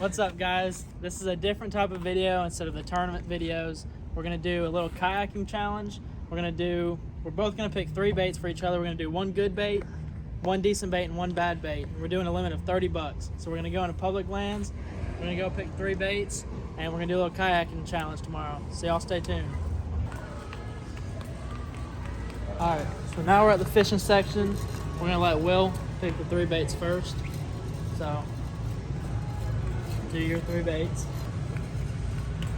What's up, guys? This is a different type of video instead of the tournament videos. We're gonna do a little kayaking challenge. We're both gonna pick 3 baits for each other. We're gonna do 1 good bait, 1 decent bait, and 1 bad bait. We're doing a limit of 30 bucks. So we're gonna go into public lands. We're gonna go pick 3 baits, and we're gonna do a little kayaking challenge tomorrow. So y'all stay tuned. All right, so now we're at the fishing section. We're gonna let Will pick the 3 baits first. So, do your 3 baits. I'm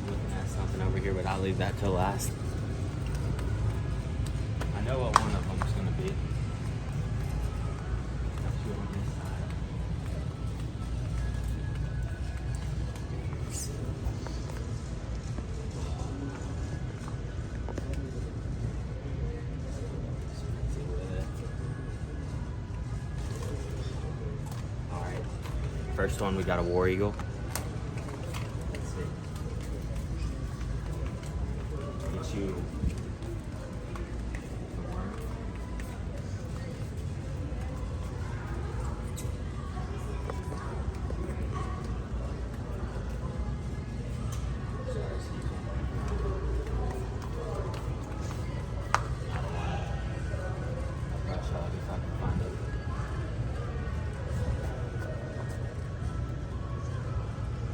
looking at something over here, but I'll leave that till last. I know what one of them's gonna be. Got you on this side. All right. First one, we got a War Eagle. Let's see. Get you.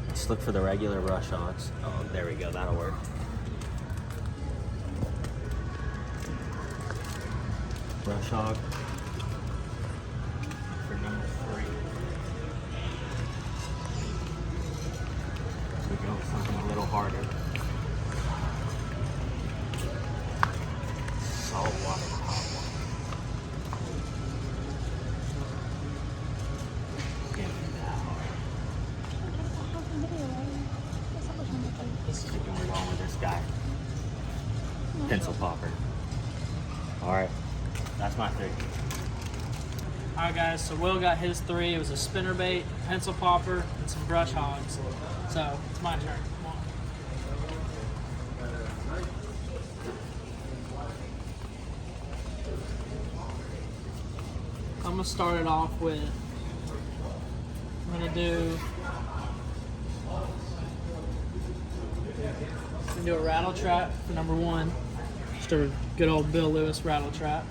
Just look for the regular brush hogs. Oh, there we go. That'll work. Brush hog for number 3. We go with something a little harder. Saltwater hot one. Can't be that hard. Sticking we're going with this guy. Pencil popper. Alright, that's my 3. All right, guys, so Will got his 3. It was a spinnerbait, pencil popper, and some brush hogs. So it's my turn. Come on. I'm gonna start it off with, I'm gonna do a rattle trap for number 1. Just a good old Bill Lewis rattle trap.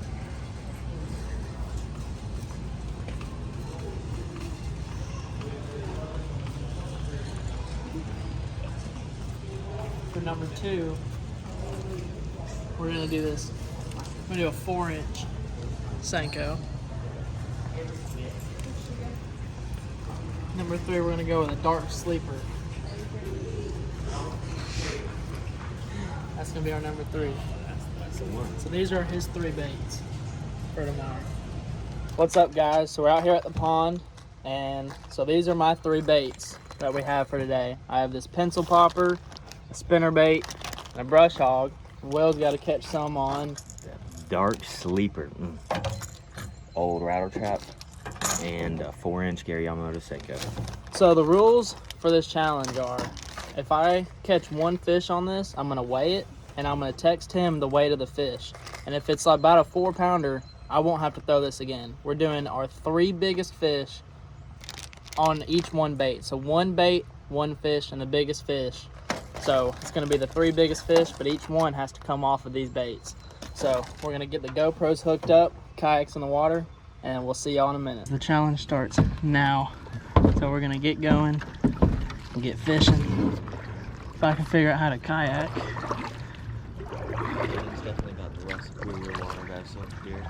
For number 2, we're gonna do this. We're gonna do a 4-inch Senko. Number 3, we're gonna go with a dark sleeper. That's gonna be our number 3. That's the one. So these are his 3 baits for tomorrow. What's up, guys? So we're out here at the pond, and so these are my 3 baits that we have for today. I have this pencil popper, a spinnerbait, and a brush hog. Will's got to catch some on Dark sleeper. Old rattle trap and a 4-inch Gary Yamamoto Seiko. So the rules for this challenge are, if I catch 1 fish on this, I'm gonna weigh it, and I'm gonna text him the weight of the fish. And if it's about a 4-pounder, I won't have to throw this again. We're doing our 3 biggest fish on each 1 bait. So 1 bait, 1 fish, and the biggest fish. So it's gonna be the 3 biggest fish, but each one has to come off of these baits. So we're gonna get the GoPros hooked up, kayaks in the water, and we'll see y'all in a minute. The challenge starts now. So we're gonna get going and get fishing. If I can figure out how to kayak. He's definitely got the less superior water vessel here.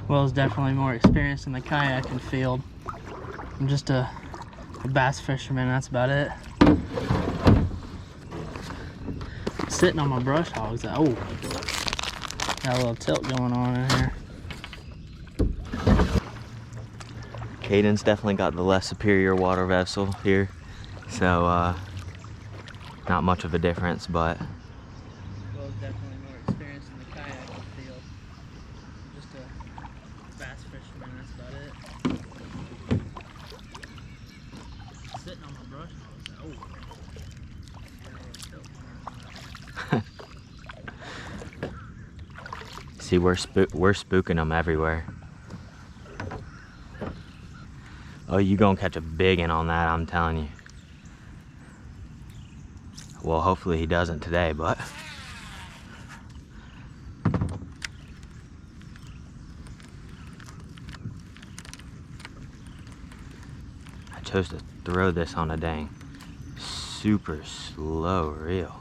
Will's definitely more experienced in the kayaking field. I'm just a bass fisherman, that's about it. Sitting on my brush hogs. Oh, got a little tilt going on in here. Caden's definitely got the less superior water vessel here, so not much of a difference, but Will's definitely more experienced in the kayaking field. I'm just a bass fisherman, that's about it. Sitting on my brush hogs. Oh. See, we're spooking them everywhere. Oh, you gonna catch a big one on that, I'm telling you. Well, hopefully he doesn't today, but I chose to throw this on a dang super slow reel.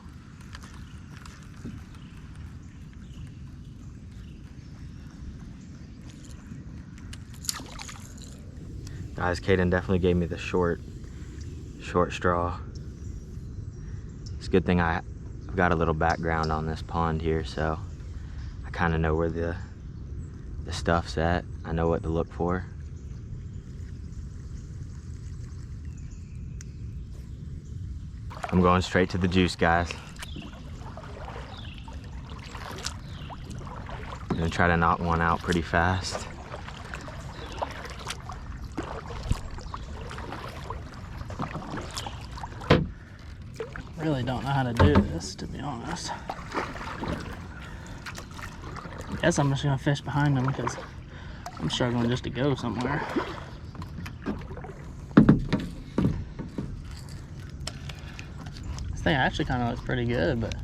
Guys, Kaden definitely gave me the short straw. It's a good thing I've got a little background on this pond here, so I kind of know where the stuff's at. I know what to look for. I'm going straight to the juice, guys. I'm gonna try to knock one out pretty fast. Really don't know how to do this, to be honest. Guess I'm just gonna fish behind him because I'm struggling just to go somewhere. This thing actually kind of looks pretty good, but I'm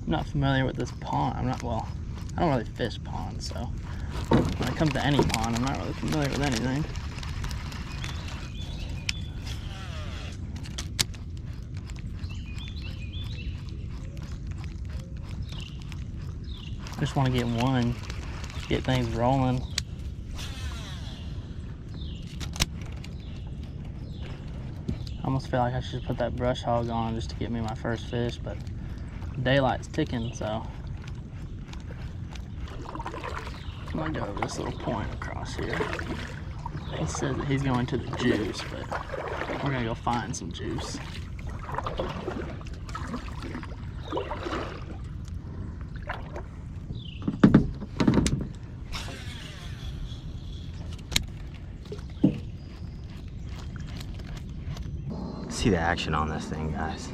not familiar with this pond. I don't really fish ponds, so when it comes to any pond, I'm not really familiar with anything. Just want to get one, get things rolling. I almost feel like I should put that brush hog on just to get me my first fish, but daylight's ticking, so I'm gonna go over this little point across here. He says that he's going to the juice, but we're gonna go find some juice. See the action on this thing, guys.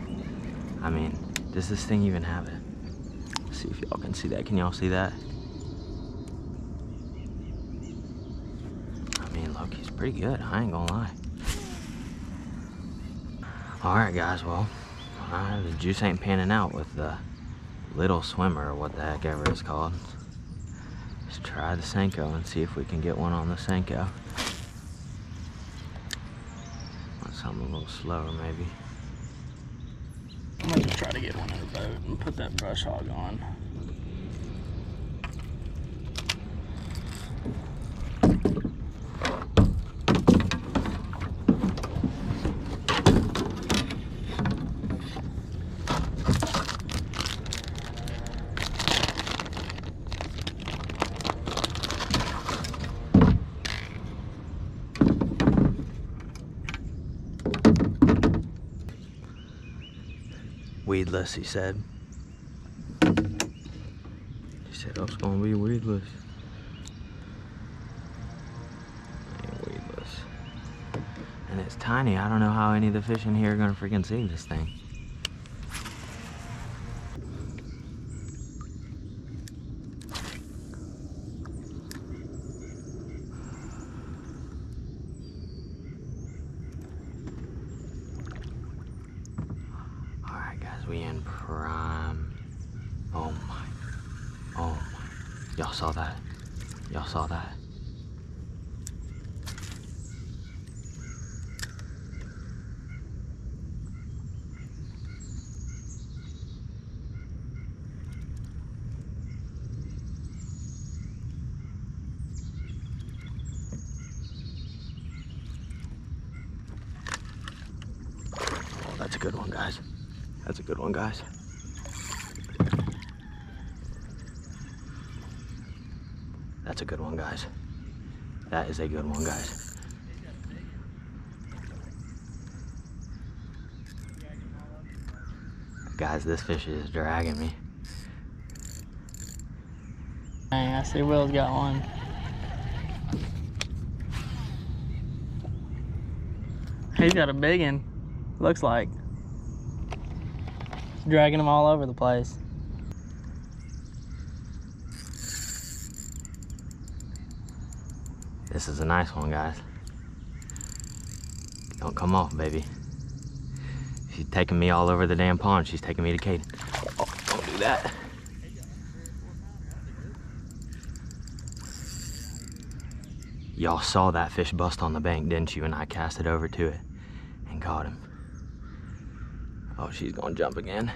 I mean, does this thing even have it? Let's see if y'all can see that. Can y'all see that? I mean, look, he's pretty good. I ain't gonna lie. All right, guys. Well, the juice ain't panning out with the little swimmer, or what the heck ever it's called. Let's try the Senko and see if we can get one on the Senko. Something a little slower, maybe. I'm gonna try to get one in the boat and put that brush hog on. Weedless, he said. He said I was gonna be weedless. Ain't weedless. And it's tiny. I don't know how any of the fish in here are gonna freaking see this thing. We in prime. Oh my. Y'all saw that? Y'all saw that? Oh, that's a good one, guys. That's a good one, guys. That's a good one, guys. That is a good one, guys. Guys, this fish is dragging me. Dang, I see Will's got one. He's got a big one, looks like. Dragging them all over the place. This is a nice one, guys. Don't come off, baby. She's taking me all over the damn pond. She's taking me to Kaden. Oh, don't do that. Y'all saw that fish bust on the bank, didn't you? And I cast it over to it and caught him. Oh, she's gonna jump again.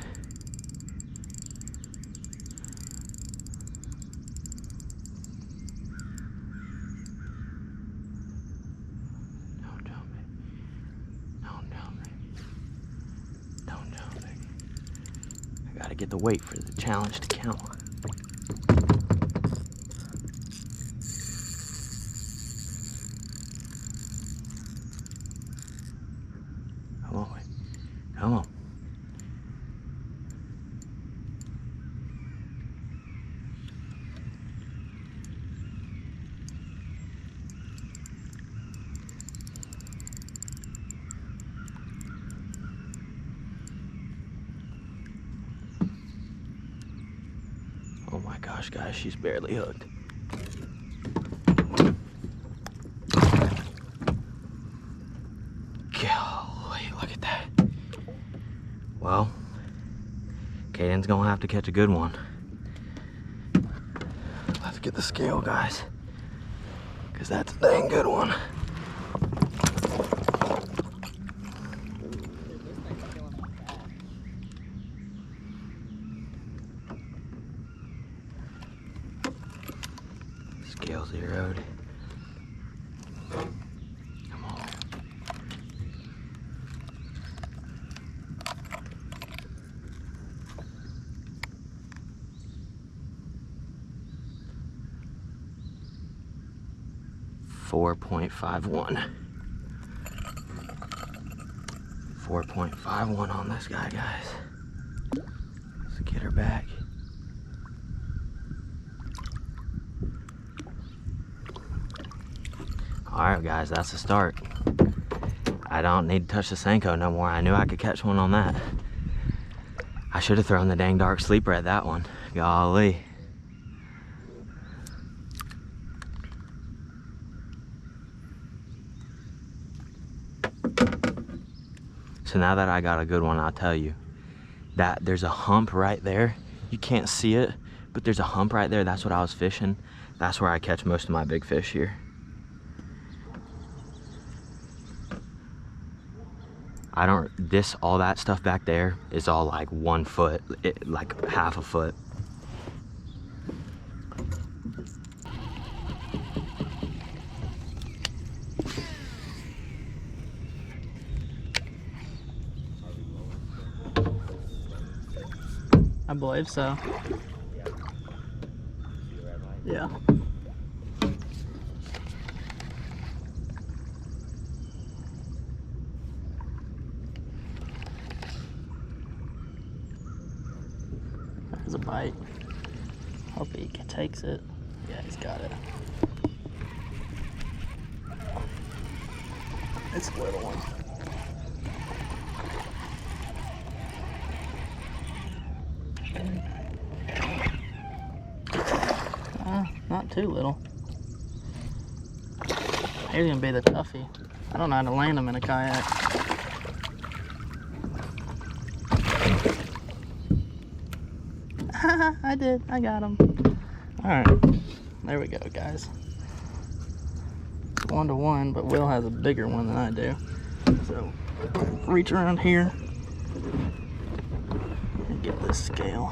Don't jump, baby. Don't jump, baby. Don't jump, baby. I gotta get the weight for the challenge to count. Come on, baby. Come on. Oh my gosh, guys, she's barely hooked. Golly, look at that. Well, Kaden's gonna have to catch a good one. Let's get the scale, guys, because that's a dang good one. Scale zeroed. Come on. .51. 4.51 on this guy, guys. Let's get her back. Alright guys, that's the start. I don't need to touch the Senko no more. I knew I could catch one on that. I should have thrown the dang dark sleeper at that one. Golly. So now that I got a good one, I'll tell you that there's a hump right there. You can't see it, but there's a hump right there. That's what I was fishing. That's where I catch most of my big fish here. All that stuff back there is all like 1 foot, like half a foot. I believe so. Yeah. There's a bite. Hope he takes it. Yeah, he's got it. It's a little one. Not too little. He's gonna be the toughie. I don't know how to land him in a kayak. I did. I got him. Alright. There we go, guys. 1-1, but Will has a bigger one than I do. So, reach around here and get this scale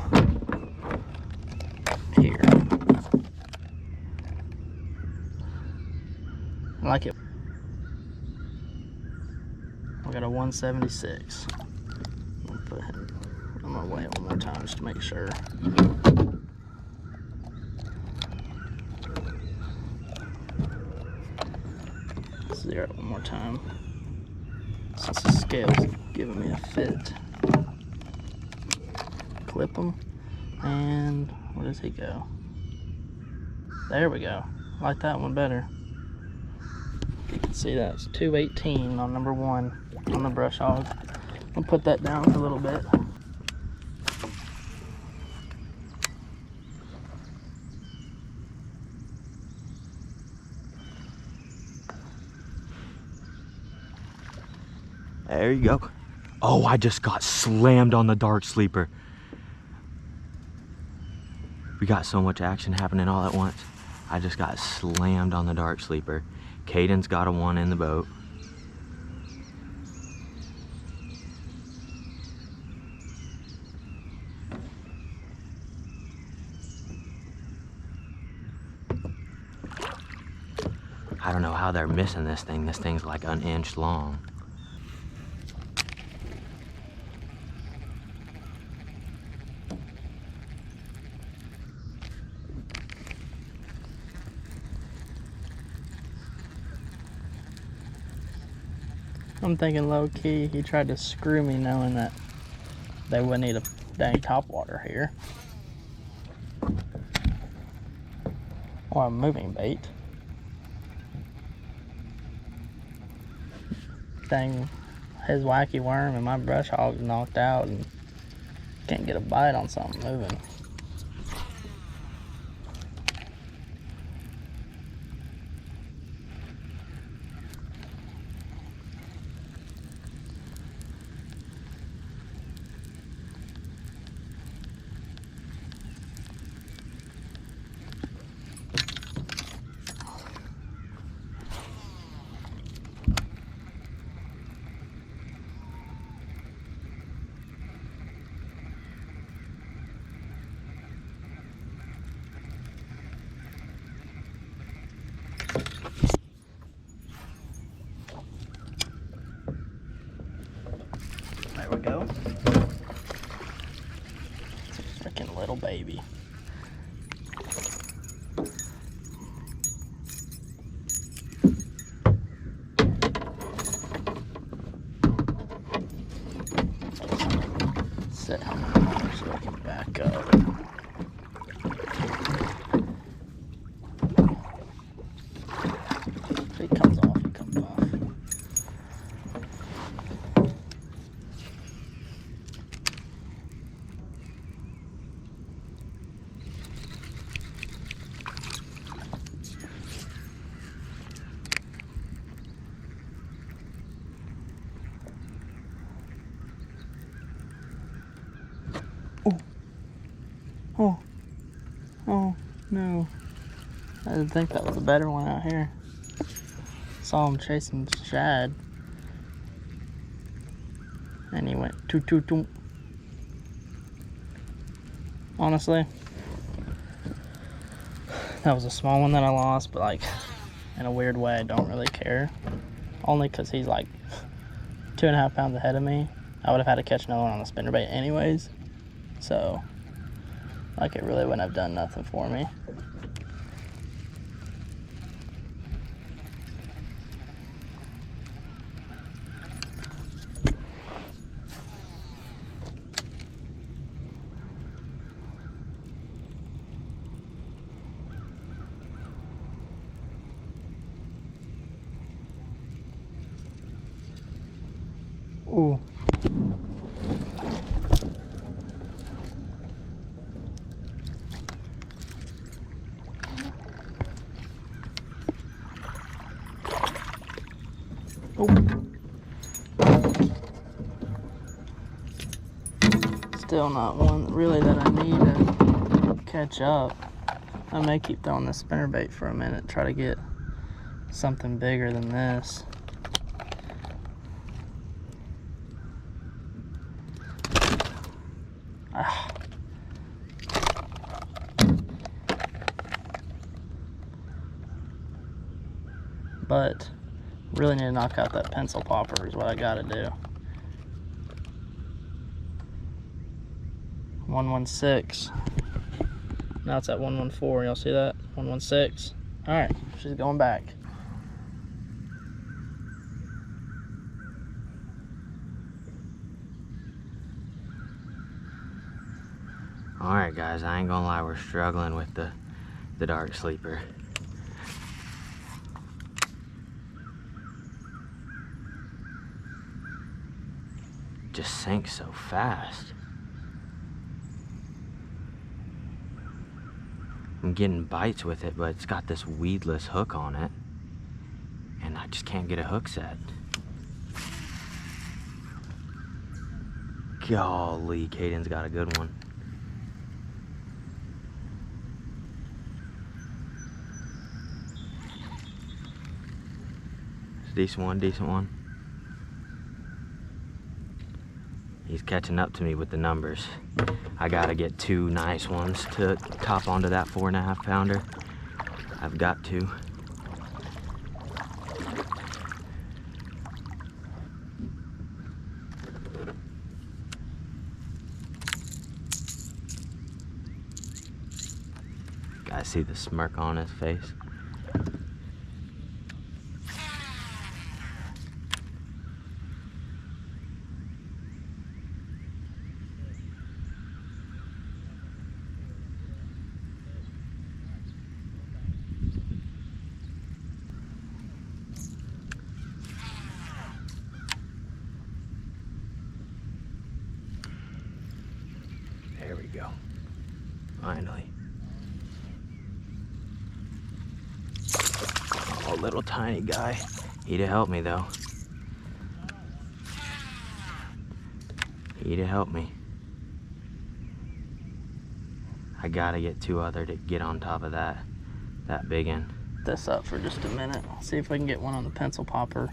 here. I like it. We got a 176. I'm gonna weigh it one more time just to make sure. Zero it one more time. Since the scale's giving me a fit. Clip them, and where does he go? There we go. I like that one better. You can see that's 218 on number 1 on the brush hog. I'll put that down for a little bit. There you go. Oh, I just got slammed on the dark sleeper. We got so much action happening all at once. I just got slammed on the dark sleeper. Caden's got a 1 in the boat. I don't know how they're missing this thing. This thing's like an inch long. I'm thinking low key, he tried to screw me knowing that they wouldn't need a dang topwater here. Or a moving bait. Dang, his wacky worm and my brush hog's knocked out and can't get a bite on something moving. There we go. Freaking little baby. Sit so I can back up. If he comes off, he comes off. Oh, no. I didn't think that was a better one out here. Saw him chasing shad. And he went toot. Honestly, that was a small one that I lost, but like, in a weird way, I don't really care. Only because he's like 2.5 pounds ahead of me. I would have had to catch another one on a spinnerbait anyways. So, like, it really wouldn't have done nothing for me. Ooh. Still not one really that I need to catch up. I may keep throwing this spinnerbait for a minute, try to get something bigger than this. But really need to knock out that pencil popper is what I gotta do. 116. Now it's at 114. Y'all see that? 116. All right, she's going back. All right, guys, I ain't gonna lie, we're struggling with the dark sleeper. Just sinks so fast. I'm getting bites with it, but it's got this weedless hook on it, and I just can't get a hook set. Golly, Caden's got a good one. Decent one, decent one. He's catching up to me with the numbers. I gotta get 2 nice ones to top onto that 4.5 pounder. I've got to. Guys, see the smirk on his face? There we go. Finally. Oh, little tiny guy. He'd have helped me though. He'd have helped me. I gotta get 2 other to get on top of that big one. This up for just a minute. See if we can get one on the pencil popper.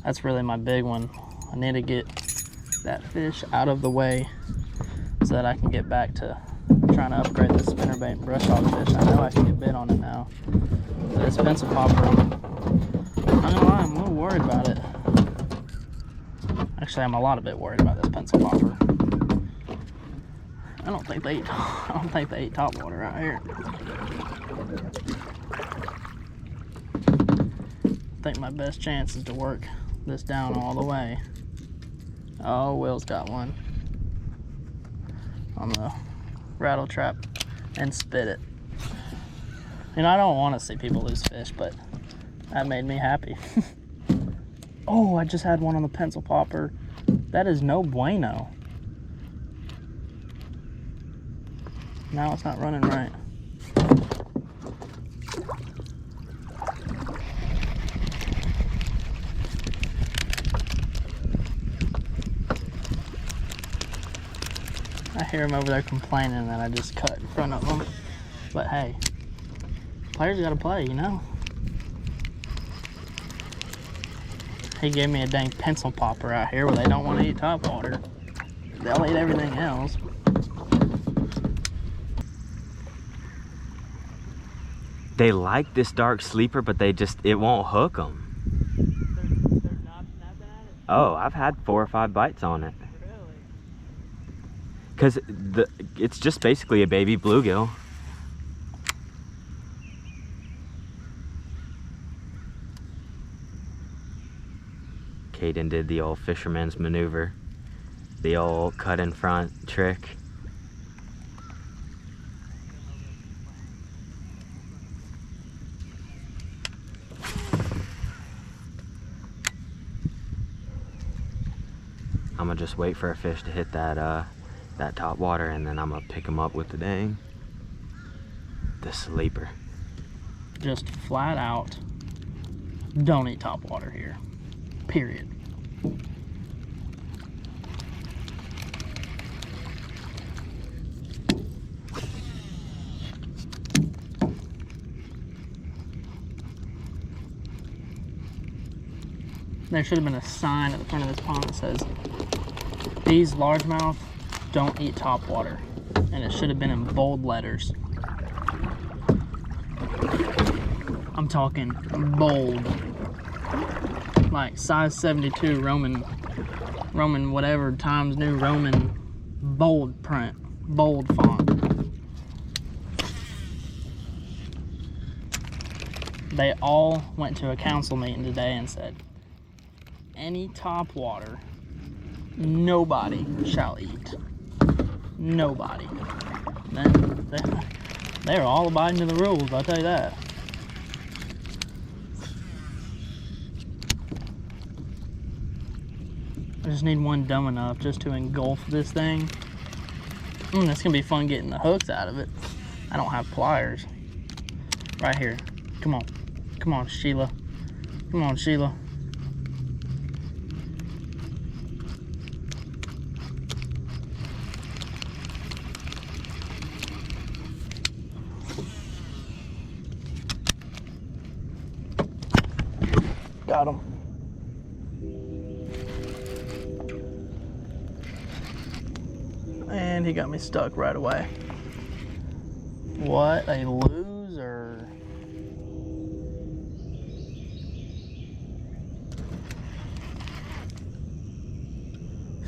That's really my big one. I need to get that fish out of the way so that I can get back to trying to upgrade this spinnerbait and brush hog fish. I know I can get bit on it now. But this pencil popper, I'm not gonna lie, I'm a little worried about it. Actually, I'm a lot bit worried about this pencil popper. I don't think they eat topwater out here. I think my best chance is to work this down all the way. Oh, Will's got one on the rattle trap and spit it. You know, I don't want to see people lose fish, but that made me happy. Oh, I just had one on the pencil popper. That is no bueno. Now it's not running right. I hear him over there complaining that I just cut in front of him. But hey, players gotta play, you know? He gave me a dang pencil popper out here where they don't want to eat topwater. They'll eat everything else. They like this dark sleeper, but it won't hook them. They're not snapping at it? Oh, I've had 4 or 5 bites on it. Really? Because it's just basically a baby bluegill. Caden did the old fisherman's maneuver. The old cut in front trick. I'm gonna just wait for a fish to hit that top water, and then I'm gonna pick him up with the sleeper. Just flat out, don't eat topwater here. Period. There should have been a sign at the front of this pond that says, "These largemouth don't eat topwater," and it should have been in bold letters. I'm talking bold, like size 72 Roman whatever Times New Roman, bold print, bold font. They all went to a council meeting today and said, any topwater, nobody shall eat. Nobody. They're all abiding to the rules, I'll tell you that. I just need one dumb enough just to engulf this thing. It's gonna be fun getting the hooks out of it. I don't have pliers. Right here. Come on. Come on, Sheila. Come on, Sheila. Got him. And he got me stuck right away. What a loser.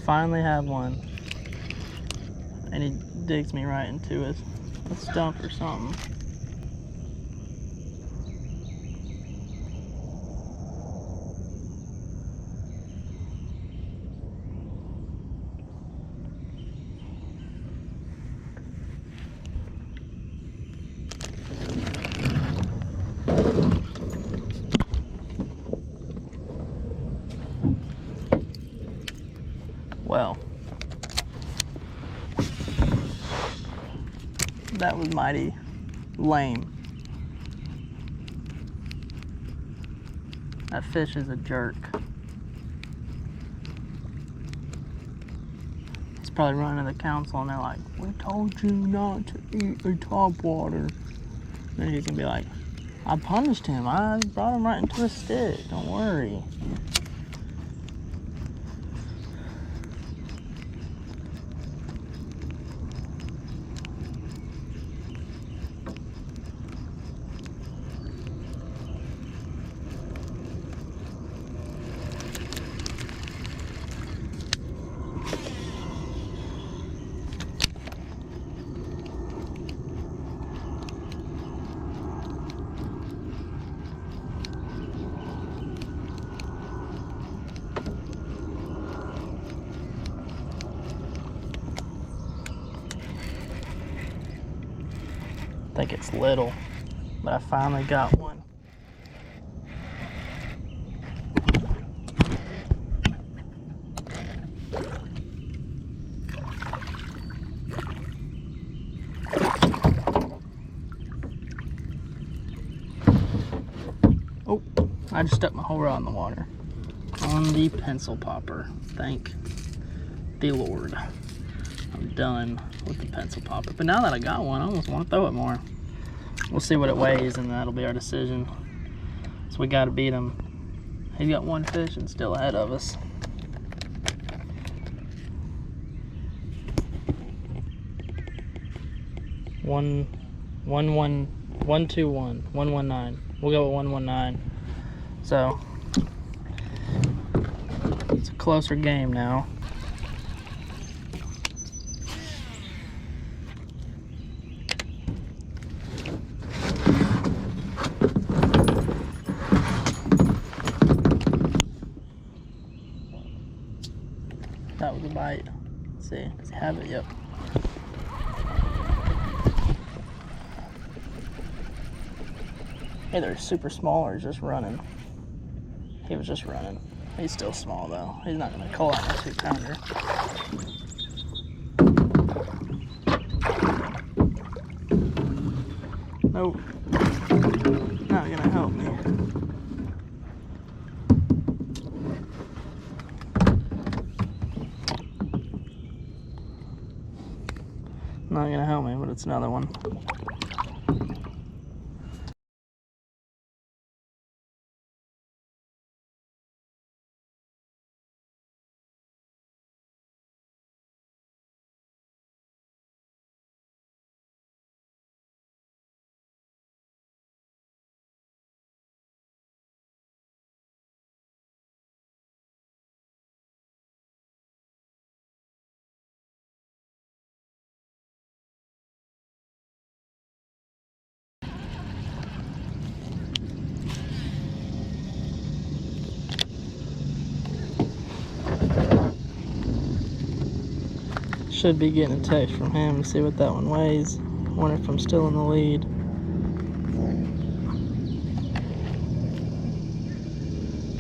Finally have one. And he digs me right into a stump or something. Well, that was mighty lame. That fish is a jerk. He's probably running to the council and they're like, we told you not to eat a topwater. Then he's gonna be like, I punished him. I brought him right into a stick. Don't worry. I think it's little, but I finally got one. Oh, I just stuck my whole rod in the water on the pencil popper. Thank the Lord. I'm done with the pencil popper. But now that I got one, I almost want to throw it more. We'll see what it weighs and that'll be our decision. So we got to beat him. He's got one fish and still ahead of us. One, 121, 119. We'll go with 119. So it's a closer game now. That was a bite. Let's see, does he have it? Yep. Either super small or just running. He was just running. He's still small though. He's not gonna call out a 2-pounder. Nope. Not gonna help me. Not gonna help me, but it's another one. Should be getting a text from him to see what that one weighs. Wonder if I'm still in the lead.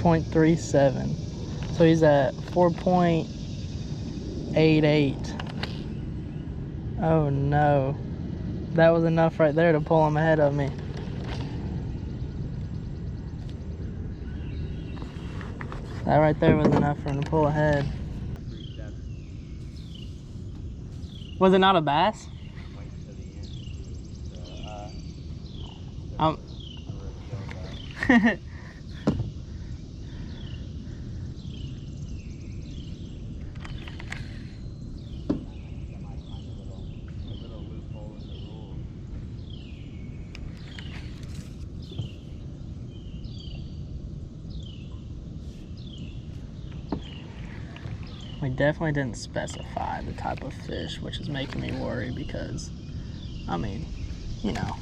.37. So he's at 4.88. Oh no. That was enough right there to pull him ahead of me. That right there was enough for him to pull ahead. Was it not a bass? We definitely didn't specify the type of fish, which is making me worry because, I mean, you know,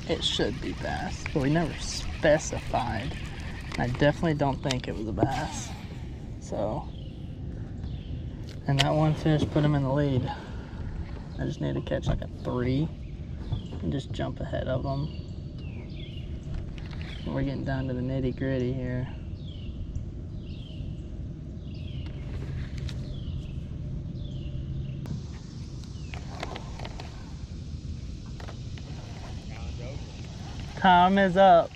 it should be bass, but we never specified. I definitely don't think it was a bass. So, and that one fish put him in the lead. I just need to catch like a 3 and just jump ahead of them. We're getting down to the nitty gritty here. Time is up.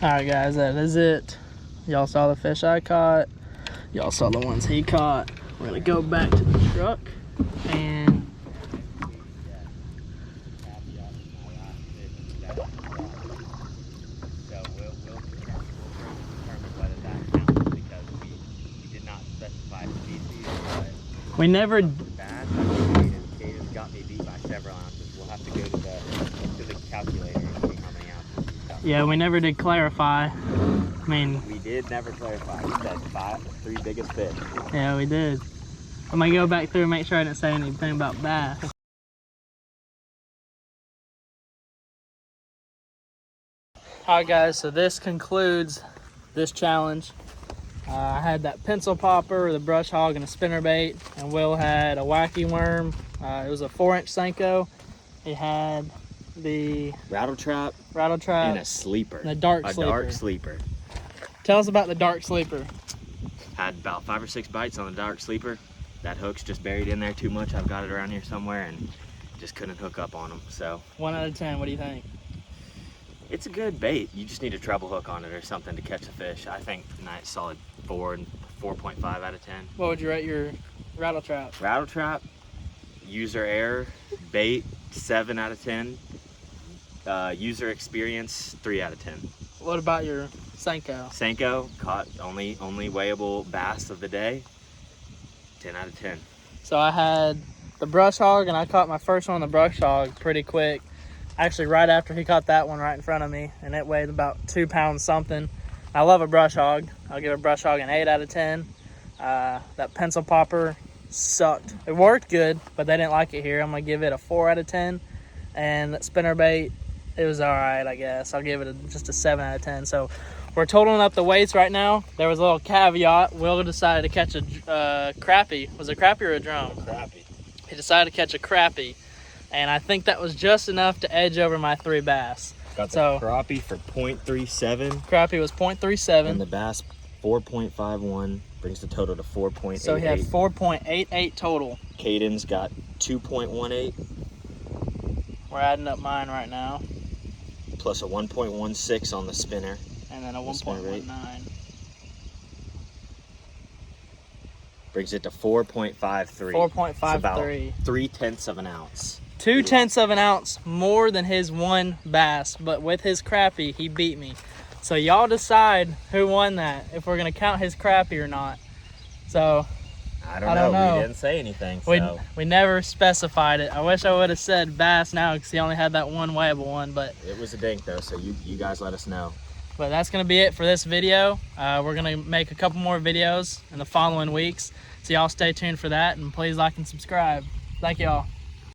Alright guys, that is it. Y'all saw the fish I caught. Y'all saw the ones he caught. We're gonna go back to the truck and we never got me beat by several ounces. We'll have to go to the calculator and see how many ounces he's got. yeah, we never did clarify. I mean, we did never clarify. We said 3 biggest fish. Yeah, we did. I'm gonna go back through and make sure I didn't say anything about bass. Alright guys, so this concludes this challenge. I had that pencil popper, the brush hog, and a spinnerbait, and Will had a wacky worm. It was a 4-inch Senko. He had the rattle trap, and a sleeper. And a dark sleeper. Tell us about the dark sleeper. Had about 5 or 6 bites on the dark sleeper. That hook's just buried in there too much. I've got it around here somewhere and just couldn't hook up on them. So 1 out of 10, what do you think? It's a good bait. You just need a treble hook on it or something to catch a fish. I think nice solid 4 and 4.5 out of 10. What would you rate your rattle trap? Rattle trap, user error, bait 7 out of 10. User experience 3 out of 10. What about your Senko? Senko caught only weighable bass of the day. 10 out of 10. So I had the brush hog, and I caught my first one on the brush hog pretty quick. Actually, right after he caught that one right in front of me, and it weighed about 2 pounds something. I love a brush hog. I'll give a brush hog an 8 out of 10. That pencil popper sucked. It worked good, but they didn't like it here. I'm gonna give it a 4 out of 10. And that spinnerbait, it was all right, I guess. I'll give it just a 7 out of 10. So we're totaling up the weights right now. There was a little caveat. Will decided to catch a crappie. Was it a crappie or a drum? Crappie. He decided to catch a crappie. And I think that was just enough to edge over my 3 bass. Got the crappie for 0.37. Crappie was 0.37. And the bass 4.51, brings the total to 4.88. So he had 4.88 total. Caden's got 2.18. We're adding up mine right now. Plus a 1.16 on the spinner. And then a 1.19. Brings it to 4.53. 4.53. About 3/10 of an ounce. 2/10 of an ounce more than his one bass, but with his crappie, he beat me. So y'all decide who won that, if we're gonna count his crappie or not. So I don't know. We didn't say anything. So. We never specified it. I wish I would have said bass now because he only had that one weighable one, but it was a dink though. So you guys let us know. But that's gonna be it for this video. We're gonna make a couple more videos in the following weeks. So y'all stay tuned for that, and please like and subscribe. Thank y'all.